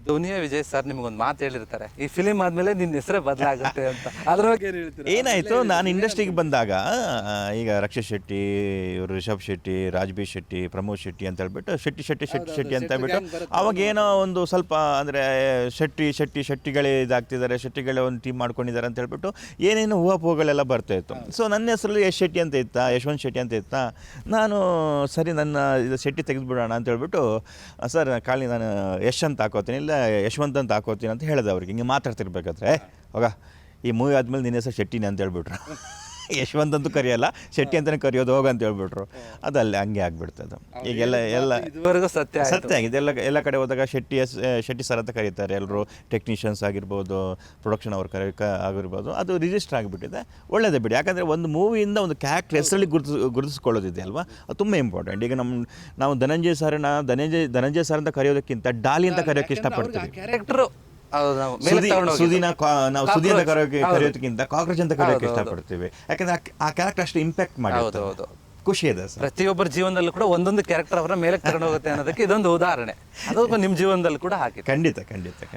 Duniya Vijay sir ನಿಮ್ಗೊಂದು ಮಾತು ಹೇಳಿರ್ತಾರೆ, ಈ ಫಿಲಿಮ್ ಆದ್ಮೇಲೆ ನಿನ್ನ ಹೆಸರೇ ಬದಲಾಗುತ್ತೆ ಅಂತ. ಅದ್ರ ಬಗ್ಗೆ ಏನ್ ಹೇಳ್ತೀರಾ? ಏನಾಯಿತು, ನಾನು ಇಂಡಸ್ಟ್ರಿಗೆ ಬಂದಾಗ ಈಗ ರಕ್ಷಿತ್ ಶೆಟ್ಟಿ, ಇವರು ರಿಷಬ್ ಶೆಟ್ಟಿ, ರಾಜ್ಬೀರ್ ಶೆಟ್ಟಿ, ಪ್ರಮೋದ್ ಶೆಟ್ಟಿ ಅಂತ ಹೇಳ್ಬಿಟ್ಟು ಶೆಟ್ಟಿ ಅಂತ ಹೇಳ್ಬಿಟ್ಟು ಅವಾಗ ಏನೋ ಒಂದು ಸ್ವಲ್ಪ ಅಂದರೆ ಶೆಟ್ಟಿಗಳೇ ಇದಾಗ್ತಿದ್ದಾರೆ, ಶೆಟ್ಟಿಗಳೇ ಒಂದು ಟೀಮ್ ಮಾಡ್ಕೊಂಡಿದ್ದಾರೆ ಅಂತ ಹೇಳ್ಬಿಟ್ಟು ಏನೇನು ಹೂವಪೂಗಳೆಲ್ಲ ಬರ್ತಾ ಇತ್ತು. ಸೊ ನನ್ನ ಹೆಸರಲ್ಲಿ ಯಶ್ ಶೆಟ್ಟಿ ಅಂತ ಇತ್ತಾ, ಯಶವಂತ್ ಶೆಟ್ಟಿ ಅಂತ ಇತ್ತಾ. ನಾನು ಸರಿ ನನ್ನ ಇದು ಶೆಟ್ಟಿ ತೆಗೆದುಬಿಡೋಣ ಅಂತ ಹೇಳ್ಬಿಟ್ಟು, ಸರ್ ಕಾಳಿ ನಾನು ಯಶ್ ಅಂತ ಹಾಕೋತೀನಿ, ಇಲ್ಲ ಯಶವಂತ್ ಅಂತ ಹಾಕೋತೀನಿ ಅಂತ ಹೇಳಿದೆ ಅವ್ರಿಗೆ. ಹಿಂಗೆ ಮಾತಾಡ್ತಿರ್ಬೇಕಾದ್ರೆ, ಹೋಗ ಈ ಮೂವಿ ಆದಮೇಲೆ ನಿನ್ನ ಹೆಸರು ಶೆಟ್ಟಿನೇ ಅಂತ ಹೇಳ್ಬಿಟ್ರು. ಯಶವಂತ್ ಅಂತೂ ಕರೆಯಲ್ಲ, ಶೆಟ್ಟಿ ಅಂತಲೇ ಕರೆಯೋದು ಹೋಗ ಅಂತ ಹೇಳ್ಬಿಟ್ರು. ಅದಲ್ಲೇ ಹಂಗೆ ಆಗ್ಬಿಡ್ತದೆ. ಈಗೆಲ್ಲ ಇದುವರೆಗೂ ಸತ್ಯ ಆಗಿದೆ. ಎಲ್ಲ ಕಡೆ ಹೋದಾಗ ಶೆಟ್ಟಿ ಸರ್ ಅಂತ ಕರೀತಾರೆ ಎಲ್ಲರೂ, ಟೆಕ್ನಿಷಿಯನ್ಸ್ ಆಗಿರ್ಬೋದು, ಪ್ರೊಡಕ್ಷನ್ ಅವ್ರ ಆಗಿರ್ಬೋದು. ಅದು ರಿಜಿಸ್ಟರ್ ಆಗಿಬಿಟ್ಟಿದೆ. ಒಳ್ಳೇದೇ ಬಿಡಿ, ಯಾಕಂದರೆ ಒಂದು ಮೂವಿಯಿಂದ ಒಂದು ಕ್ಯಾರೆಕ್ಟರ್ ಹೆಸರಲ್ಲಿ ಗುರುತಿಸ್ಕೊಳ್ಳೋದಿದೆ ಅಲ್ವಾ, ಅದು ತುಂಬ ಇಂಪಾರ್ಟೆಂಟ್. ಈಗ ನಾವು ಧನಂಜಯ ಸರ್ ಅಂತ ಕರೆಯೋದಕ್ಕಿಂತ ಡಾಲಿ ಅಂತ ಕರೆಯೋಕ್ಕೆ ಇಷ್ಟಪಡ್ತೀವಿ. ಕ್ಯಾರೆಕ್ಟರ್ ಸುದಿ ಅಂತ ಕರೆಯೋದಕ್ಕಿಂತ ಕಾಕ್ರೋಚ್ ಅಂತ ಕರೆಯೋಕೆ ಇಷ್ಟಪಡ್ತೀವಿ. ಯಾಕಂದ್ರೆ ಆ ಕ್ಯಾರೆಕ್ಟರ್ ಅಷ್ಟು ಇಂಪ್ಯಾಕ್ಟ್ ಮಾಡಿ ಖುಷಿ ಇದೆ ಸರ್. ಪ್ರತಿಯೊಬ್ಬರ ಜೀವನದಲ್ಲೂ ಕೂಡ ಒಂದೊಂದು ಕ್ಯಾರೆಕ್ಟರ್ ಅವರ ಮೇಲೆ ಕರ್ಕೊಂಡು ಹೋಗುತ್ತೆ ಅನ್ನೋದಕ್ಕೆ ಇದೊಂದು ಉದಾಹರಣೆ. ಅದು ನಿಮ್ಮ ಜೀವನದಲ್ಲಿ ಕೂಡ ಹಾಕಿ. ಖಂಡಿತ.